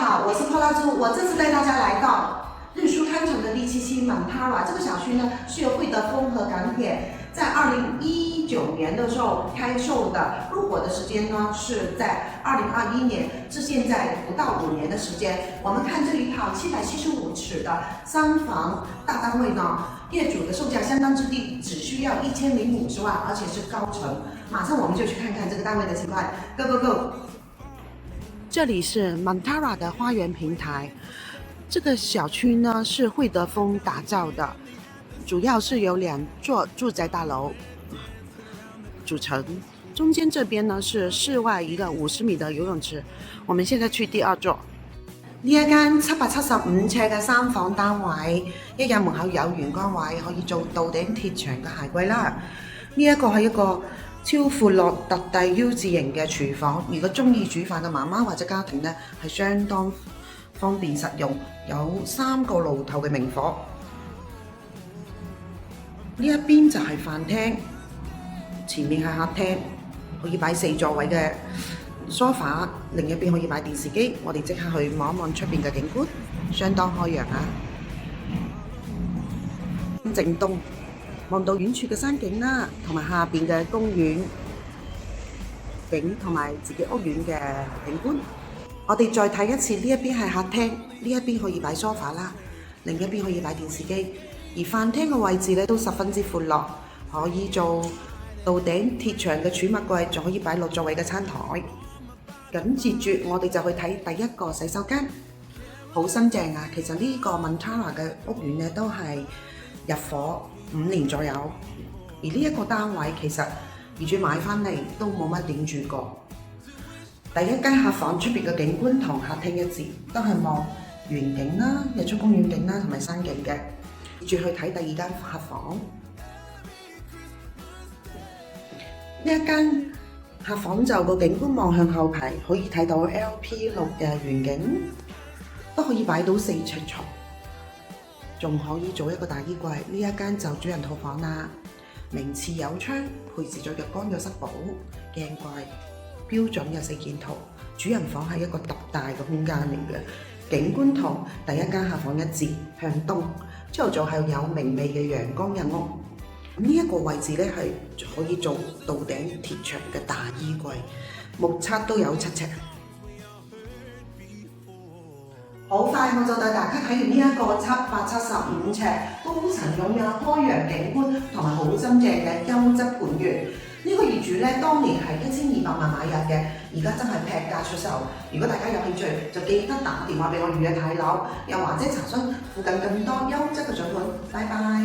好，我是破拉猪，我这次带大家来到日出康城的第7期 Mantara 这个小区呢，是由惠德丰和港铁在2019年的时候开售的，入伙的时间呢是在2021年，至现在不到5年的时间。我们看这一套775尺的3房大单位呢，业主的售价相当之低，只需要1050万，而且是高层。马上我们就去看看这个单位的情况 ，Go Go Go！ 这里是 Mantara 的花园平台，这个小区呢是惠德丰打造的，主要是由2座住宅大楼组成。中间这边呢是室外一个50米的游泳池。我們現在去第2座。呢一間775尺嘅3房單位，一入門口有玄關位，可以做到頂貼牆嘅鞋櫃啦。呢一個係一個超闊落特大 U 字型嘅廚房，如果中意煮飯嘅媽媽或者家庭呢，係相當方便實用，有3個爐頭嘅明火。呢一邊就係飯廳，前面係客廳，可以擺4座位嘅梳化，另一邊可以擺電視機。我哋即刻去望一望出邊嘅景觀，相當開揚啊！正東望到遠處嘅山景啦，同埋下邊嘅公園景同埋自己屋苑嘅景觀。我哋再睇一次，呢一邊係客廳，呢一邊可以擺梳化啦，另一邊可以擺電視機。而飯廳嘅位置咧都十分之闊落，可以做到頂貼牆嘅儲物櫃，仲可以擺6座位嘅餐台。緊接住我哋就去睇第1個洗手間，好新淨啊！其實呢個 Mantara 嘅屋苑咧都係入伙5年左右，而呢一個單位其實業主買翻嚟都冇乜點住過。第1間客房出邊嘅景觀同客廳一致，都係望園景啦、日出公園景啦同埋山景嘅。接住去睇第2間客房，呢一間客房就個景觀望向後排，可以睇到 LP6 嘅園景，都可以擺到4尺床，仲可以做一個大衣櫃。呢一間就主人套房啦，明廁有窗，配置咗浴缸、浴室寶、鏡櫃，標準嘅4件圖。主人房係一個特大嘅空間嚟嘅。景觀同第1間客房一致，向東，之後就係有明媚嘅陽光入屋。呢一個位置咧係可以做到頂貼牆嘅大衣櫃，目測都有7尺。好快我就帶大家睇完呢一個775尺高層擁有開揚景觀同埋好真正嘅優質盤源。呢個業主咧當年係1200萬買入嘅，而家真係劈價出售。如果大家有興趣，就記得打電話俾我預約睇樓，又或者查詢附近更多優質嘅獎款。拜拜。